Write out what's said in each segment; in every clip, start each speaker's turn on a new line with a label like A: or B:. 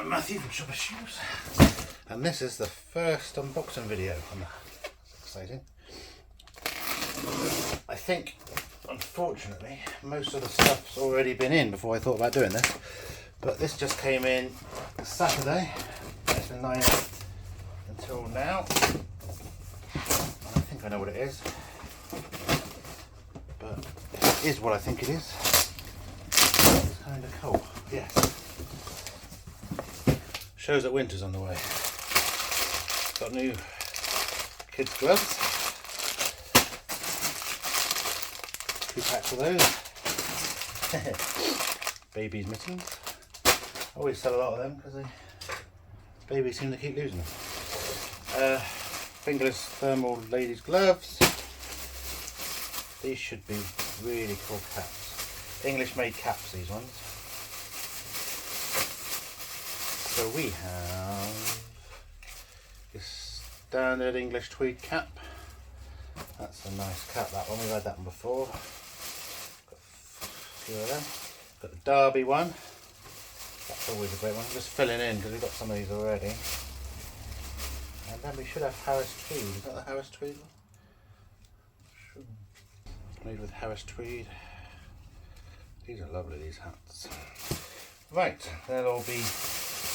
A: I'm Matthew from Shopper Shoes, and this is the first unboxing video. That's exciting. I think, unfortunately, most of the stuff's already been in before I thought about doing this, but this just came in Saturday. It's been 9 until now. I think I know what it is, but it is what I think it is. It's kind of cool, yes. Shows that winter's on the way. Got new kids' gloves. 2 packs of those. Babies' mittens. I always sell a lot of them because babies seem to keep losing them. Fingerless thermal ladies' gloves. These should be really cool caps. English made caps, these ones. So we have this standard English tweed cap. That's a nice cap, that one. We've had that one before. Got a few of them. Got the Derby one. That's always a great one. I'm just filling in because we've got some of these already. And then we should have Harris Tweed. Is that the Harris Tweed one? Sure. Made with Harris Tweed. These are lovely, these hats. Right, they'll all be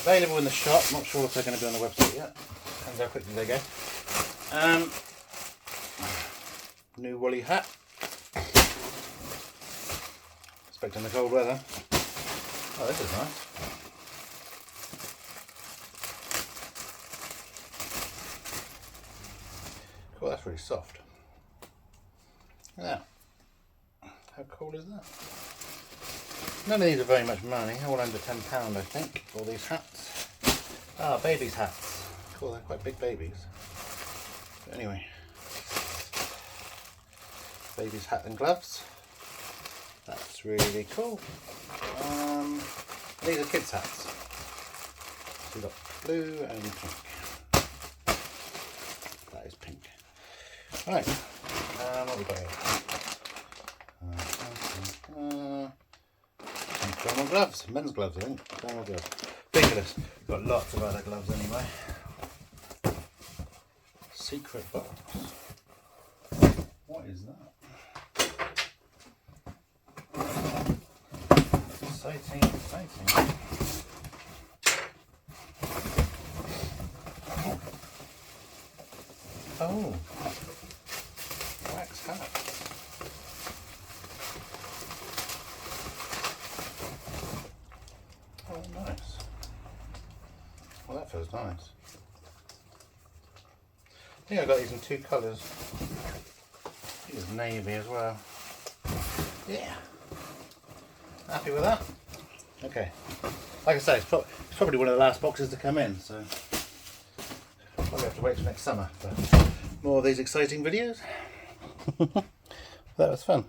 A: available in the shop. Not sure if they're going to be on the website yet. Depends how quickly they go. New woolly hat. Expecting the cold weather. Oh, this is nice. Cool, that's really soft. Look at that. How cool is that? None of these are very much money, all under £10 I think, all these hats. Ah, babies' hats. Cool, they're quite big babies. But anyway, babies' hat and gloves. That's really cool. These are kids' hats. So we've got blue and pink. That is pink. Right, what have we got here? Thermal gloves, men's gloves I think, thermal gloves. Fingerless, we've got lots of other gloves anyway. Secret box. What is that? Exciting, exciting. Oh, wax hat. Oh, nice. Well, that feels nice. I think I got these in 2 colours. I think it's navy as well. Yeah. Happy with that? Okay. Like I say, it's probably one of the last boxes to come in, so probably have to wait till next summer for more of these exciting videos. That was fun.